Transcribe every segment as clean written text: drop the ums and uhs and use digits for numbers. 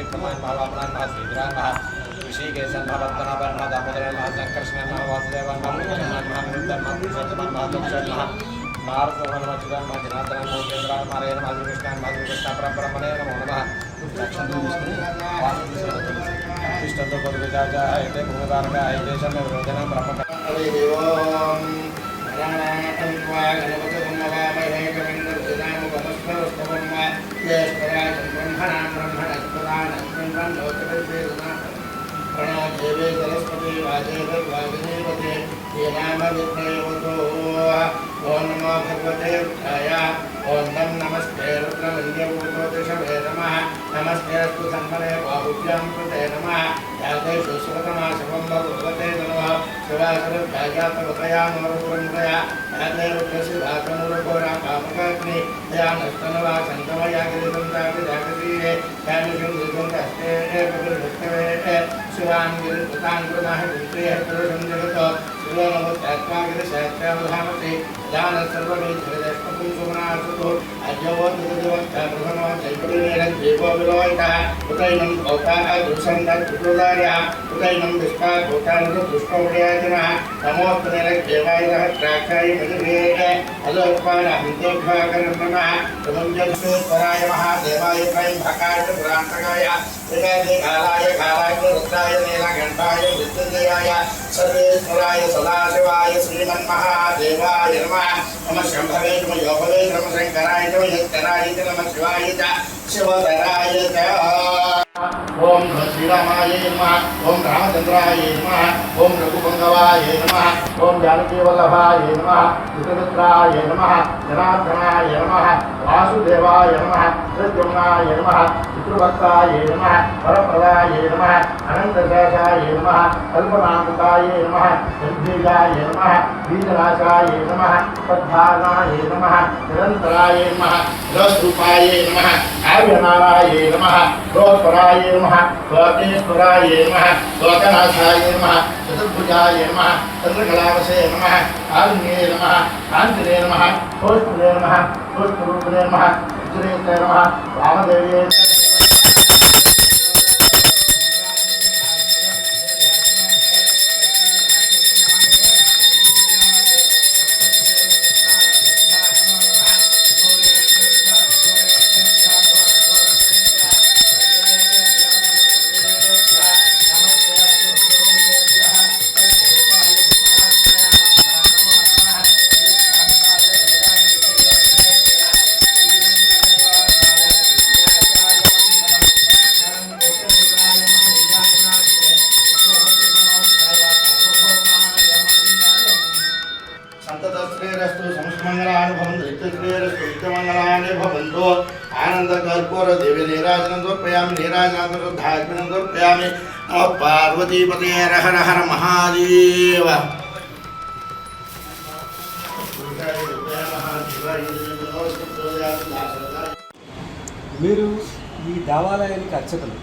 विक्रमान् महावामनान् महाश्रीधरान् महा ऋषिकेशन् महावर्धनाभन् महादामोदरान् महासङ्कर्षणान् महावासुदेवान् महामुख्यमान् महानिरुद्धान् महापुरुषोत्तमान् महादक्षान् महारसोहन् महाचिदान् महाजनार्दनान् महाकेन्द्रान् महारेण महाकृष्णान् महाकृष्णापरब्रह्मणे नमो नमः तिष्ठन्तु पदविजाजाः एते भूमिकारकाः एतेषां विरोधनं ब्रह्म प्रणदेवे सरस्वती वाजेवते ये नाम विद्मयो ओं नमो भगवते रुद्राय ओं नमस्ते रुद्रलिङ्गभूतोतिषवे नमः नमस्ते अस्तु सन्मने बाहुभ्यां कृते नमः यादेषु सुतमाशवं भगवते नमः शिवासुरभ्याजातवतया नमरुद्रया यादे रुद्रशिवातनुरुघोरापापकाग्नि या नष्टनवा सन्तमया गिरिसंसारिजागतीरे यानुषुन्दुसुन्दस्ते एकपुरुषत्वे शिवाङ्गिरिताङ्कुरमः विक्रियः पुरुषं जगतो शिवो नमोत्तात्मागिरिशैत्यावधामति दानः सर्वमेश्वरदेष्पतिं सुमनासुतो अद्यवोत्तदेवत्ताप्रभनो जैपतिनेरद्वीपो विलोहितः उतैनं भौताः दुःसन्दर्भुतोदार्यः उतैनं दुष्टाभूतानुदुष्टोपयातिनः नमोत्तनेरद्देवाय सहस्राक्षाय मधुरेये अलोत्पादहन्तेभ्याकरं नमः प्रमुञ्जस्वेश्वराय महादेवाय स्वयं भकाय पुरान्तकाय कालाय रुद्राय नीलकण्ठाय मृत्युञ्जयाय सर्वेश्वराय सदाशिवाय श्रीमन्महादेवाय नमः नमः शम्भवे नमः योगवे नमः शङ्कराय नमः यत्कराय नमः शिवाय च शिवधराय च ओम श्रीरामाय नमः ओम रामचंद्राय नमः ओम रघुपंगवाय नमः ओम जानकीवल्लभाय नमः कृतमित्राय नमः जनार्दनाय नमः वासुदेवाय नमः प्रद्युम्नाय नमः पितृभक्ताय नमः वरप्रदाय नमः अनन्तशेषाय नमः कल्पनामृताय नमः जन्मेजाय नमः बीजनाशाय नमः पद्धानाय नमः निरन्तराय नमः रसरूपाय नमः आर्यनाराय नमः रोपराय नमः लोकेश्वराय नमः लोकनाथाय नमः चतुर्भुजाय नमः चन्द्रकलावसे नमः कारुण्ये नमः कान्तिने नमः कौस्तुभे नमः कौस्तुरूपिणे नमः उज्जयिते नमः वामदेव्ये आनंद कर्पूर देवी नीराजनं समर्पयामि नीराजनं शुद्धात्मनं समर्पयामि नमः पार्वतीपते हर हर महादेव మీరు ఈ దేవాలయానికి అర్చకులు.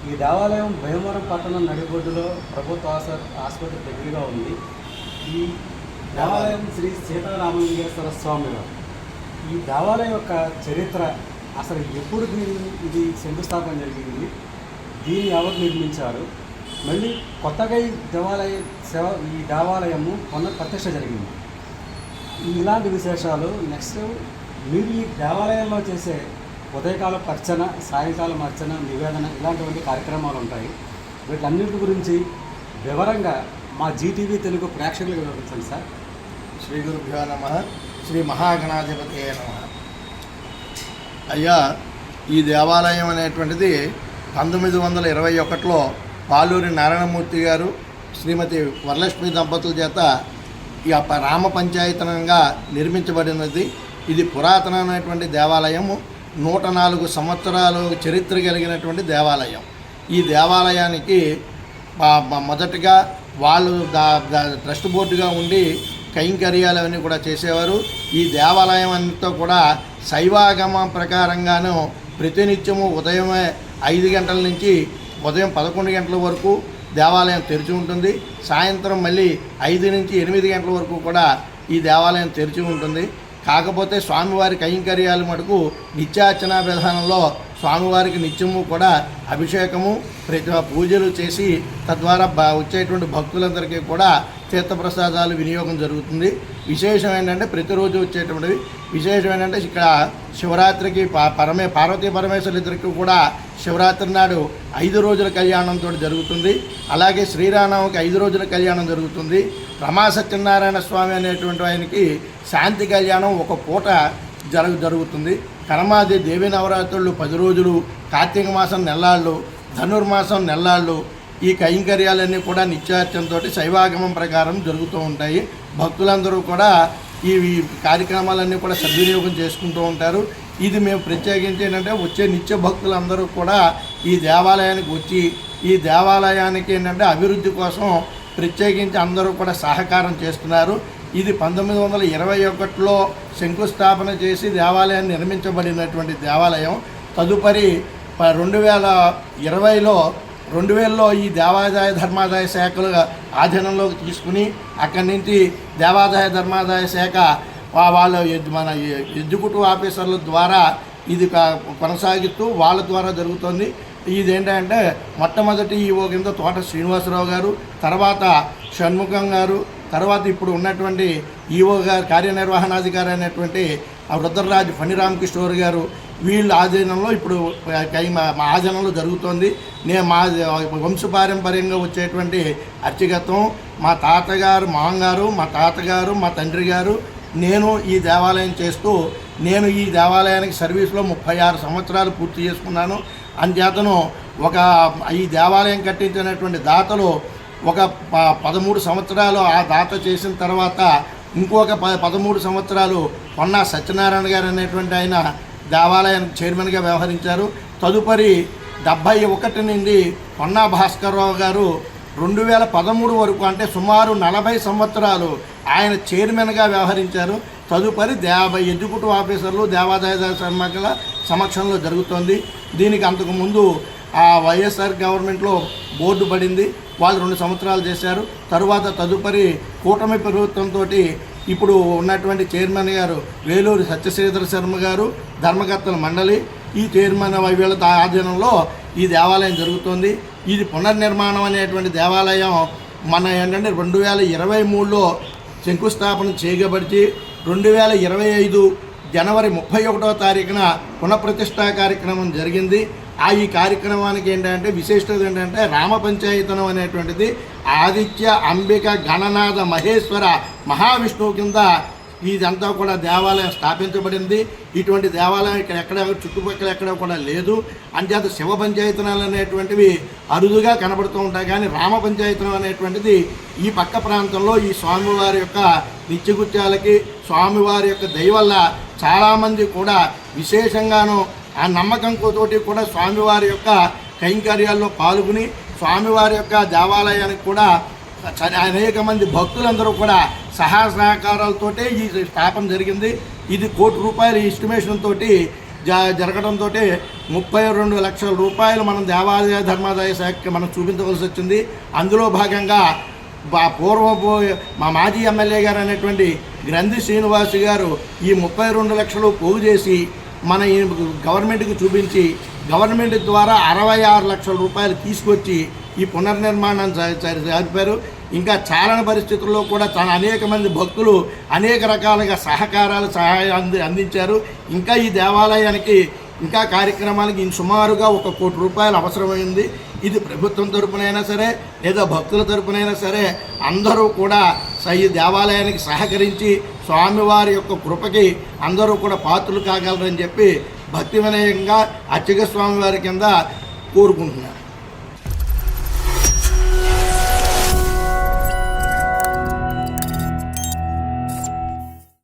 ఈ దేవాలయం భీమవరం పట్టణం నడిబొడ్డులో ప్రభుత్వ ఆసుపత్రి దగ్గరగా ఉంది. ఈ దేవాలయం శ్రీ సీతారామలింగేశ్వర స్వామి వారు. ఈ దేవాలయం యొక్క చరిత్ర అసలు ఎప్పుడు ఇది శంకుస్థాపన జరిగింది, దీన్ని ఎవరు నిర్మించారు, మళ్ళీ కొత్తగా ఈ దేవాలయము ప్రతిష్ట జరిగింది, ఇలాంటి విశేషాలు. నెక్స్ట్ మీరు ఈ దేవాలయంలో చేసే ఉదయకాలం అర్చన, సాయంకాలం అర్చన, నివేదన ఇలాంటివంటి కార్యక్రమాలు ఉంటాయి. వీటన్నిటి గురించి వివరంగా మా జీటీవీ తెలుగు ప్రేక్షకులకు వివరించండి సార్. శ్రీ గురుభ్యో నమః. శ్రీ మహాగణాధిపతే నమః. అయ్యా, ఈ దేవాలయం అనేటువంటిది 1921లో పాలూరి నారాయణమూర్తి గారు శ్రీమతి వరలక్ష్మి దంపతుల చేత ఈ రామ పంచాయతనంగా నిర్మించబడినది. ఇది పురాతనమైనటువంటి దేవాలయము. 104 సంవత్సరాలు చరిత్ర కలిగినటువంటి దేవాలయం. ఈ దేవాలయానికి మొదటగా వాళ్ళు ట్రస్ట్ బోర్డుగా ఉండి కైంకర్యాలు అవన్నీ కూడా చేసేవారు. ఈ దేవాలయం అంతా కూడా శైవాగమ ప్రకారంగాను ప్రతినిత్యము ఉదయమే 5 గంటల నుంచి ఉదయం 11 గంటల వరకు దేవాలయం తెరిచి ఉంటుంది. సాయంత్రం మళ్ళీ 5 నుంచి 8 గంటల వరకు కూడా ఈ దేవాలయం తెరిచి ఉంటుంది. కాకపోతే స్వామివారి కైంకర్యాలు మటుకు నిత్యార్చన విధానంలో స్వామివారికి నిత్యము కూడా అభిషేకము పూజలు చేసి తద్వారా వచ్చేటువంటి భక్తులందరికీ కూడా తీర్థప్రసాదాలు వినియోగం జరుగుతుంది. విశేషం ఏంటంటే ప్రతిరోజు వచ్చేటువంటివి విశేషం ఏంటంటే ఇక్కడ శివరాత్రికి పార్వతీ పరమేశ్వరులు ఇద్దరికి కూడా శివరాత్రి నాడు 5 రోజుల కళ్యాణంతో జరుగుతుంది. అలాగే శ్రీరామనవమికి 5 రోజుల కళ్యాణం జరుగుతుంది. రమా సత్యనారాయణ స్వామి అనేటువంటి ఆయనకి శాంతి కళ్యాణం ఒక పూట జరుగుతుంది. కర్మాది దేవి నవరాత్రులు 10 రోజులు, కార్తీక మాసం నెల్లాళ్ళు, ధనుర్మాసం నెల్లాళ్ళు ఈ కైంకర్యాలన్నీ కూడా నిత్యార్చనతో శైవాగమం ప్రకారం జరుగుతూ ఉంటాయి. భక్తులందరూ కూడా ఈ కార్యక్రమాలన్నీ కూడా సద్వినియోగం చేసుకుంటూ ఉంటారు. ఇది మేము ప్రత్యేకించి ఏంటంటే వచ్చే నిత్య భక్తులందరూ కూడా ఈ దేవాలయానికి వచ్చి ఈ దేవాలయానికి ఏంటంటే అభివృద్ధి కోసం ప్రత్యేకించి అందరూ కూడా సహకారం చేస్తున్నారు. ఇది 1921లో శంకుస్థాపన చేసి దేవాలయాన్ని నిర్మించబడినటువంటి దేవాలయం. తదుపరి 2000లో ఈ దేవాదాయ ధర్మాదాయ శాఖల ఆధీనంలోకి తీసుకుని అక్కడి నుంచి దేవాదాయ ధర్మాదాయ శాఖ వాళ్ళ మన ఎగ్జిక్యూటివ్ ఆఫీసర్ల ద్వారా ఇది కొనసాగిస్తూ వాళ్ళ ద్వారా జరుగుతుంది. ఇదేంటంటే మొట్టమొదటి ఈవో కింద తోట శ్రీనివాసరావు గారు, తర్వాత షణ్ముఖం గారు, తర్వాత ఇప్పుడు ఉన్నటువంటి ఈవో గారు కార్యనిర్వహణాధికారి అయినటువంటి రుద్రరాజు ఫణిరామకృష్ణ గారు వీళ్ళ ఆధీనంలో ఇప్పుడు మా ఆధీనంలో జరుగుతోంది. నేను మా వంశపారంపర్యంగా వచ్చేటువంటి అర్చకత్వం మా తాతగారు మామగారు మా తాతగారు మా తండ్రి గారు నేను ఈ దేవాలయం చేస్తూ నేను ఈ దేవాలయానికి సర్వీస్లో 36 సంవత్సరాలు పూర్తి చేసుకున్నాను. అంచేతను ఈ దేవాలయం కట్టించినటువంటి దాతలు ఒక 13 సంవత్సరాలు ఆ దాత చేసిన తర్వాత ఇంకొక 13 సంవత్సరాలు పొన్నా సత్యనారాయణ గారు అనేటువంటి ఆయన దేవాలయానికి చైర్మన్గా వ్యవహరించారు. తదుపరి 71 నుండి పొన్నా భాస్కర్రావు గారు 2013 వరకు అంటే సుమారు 40 సంవత్సరాలు ఆయన చైర్మన్గా వ్యవహరించారు. తదుపరి ఎగ్జిక్యూటివ్ ఆఫీసర్లు దేవాదాయ శాఖల సమక్షంలో జరుగుతోంది. దీనికి అంతకుముందు ఆ వైఎస్ఆర్ గవర్నమెంట్లో బోర్డు పడింది, వాళ్ళు 2 సంవత్సరాలు చేశారు. తదుపరి కూటమి ప్రభుత్వంతో ఇప్పుడు ఉన్నటువంటి చైర్మన్ గారు వేలూరి సత్యశ్రీధర శర్మ గారు, ధర్మకర్తల మండలి ఈ చైర్మన్ వీళ్ళ ఆధీనంలో ఈ దేవాలయం జరుగుతుంది. ఇది పునర్నిర్మాణం అనేటువంటి దేవాలయం మన ఏంటంటే 2023లో శంకుస్థాపన చేయబడి 2025 జనవరి 31వ తారీఖున పునఃప్రతిష్ఠా కార్యక్రమం జరిగింది. ఈ కార్యక్రమానికి ఏంటంటే విశిష్టత ఏంటంటే రామ పంచాయతనం అనేటువంటిది ఆదిత్య అంబిక గణనాథ మహేశ్వర మహావిష్ణువు కింద ఇదంతా కూడా దేవాలయం స్థాపించబడింది. ఇటువంటి దేవాలయం ఇక్కడ ఎక్కడ చుట్టుపక్కల ఎక్కడ కూడా లేదు. అంచేత శివ పంచాయతనాలు అనేటువంటివి అరుదుగా కనబడుతూ ఉంటాయి. కానీ రామ పంచాయతనం అనేటువంటిది ఈ పక్క ప్రాంతంలో ఈ స్వామివారి యొక్క నిత్యకృత్యాలకి స్వామివారి యొక్క దయ వల్ల చాలామంది కూడా విశేషంగాను ఆ నమ్మకంతోటి కూడా స్వామివారి యొక్క కైంకర్యాల్లో పాల్గొని స్వామివారి యొక్క దేవాలయానికి కూడా అనేక మంది భక్తులందరూ కూడా సహకారాలతోటే ఈ స్థాపన జరిగింది. ఇది ₹1 కోటి ఎస్టిమేషన్ తోటి జరగడంతో 32 లక్షల రూపాయలు మనం దేవాదాయ ధర్మాదాయ శాఖకి మనం చూపించవలసి వచ్చింది. అందులో భాగంగా మా మాజీ ఎమ్మెల్యే గారు అనేటువంటి గ్రంథి శ్రీనివాస్ గారు ఈ 32 లక్షలు పోగు చేసి మన గవర్నమెంట్కి చూపించి గవర్నమెంట్ ద్వారా 66 లక్షల రూపాయలు తీసుకొచ్చి ఈ పునర్నిర్మాణం జరిపారు. ఇంకా చాలని పరిస్థితుల్లో కూడా అనేక మంది భక్తులు అనేక రకాలుగా సహాయం అందించారు. ఇంకా ఈ దేవాలయానికి ఇంకా కార్యక్రమాలకి సుమారుగా ₹1 కోటి అవసరమైంది. ఇది ప్రభుత్వం తరపునైనా సరే లేదా భక్తుల తరపునైనా సరే అందరూ కూడా ఈ దేవాలయానికి సహకరించి స్వామివారి యొక్క కృపకి అందరూ కూడా పాత్రలు కాగలరని చెప్పి భక్తి వినయంగా అర్చక స్వామివారి కింద కోరుకుంటున్నారు.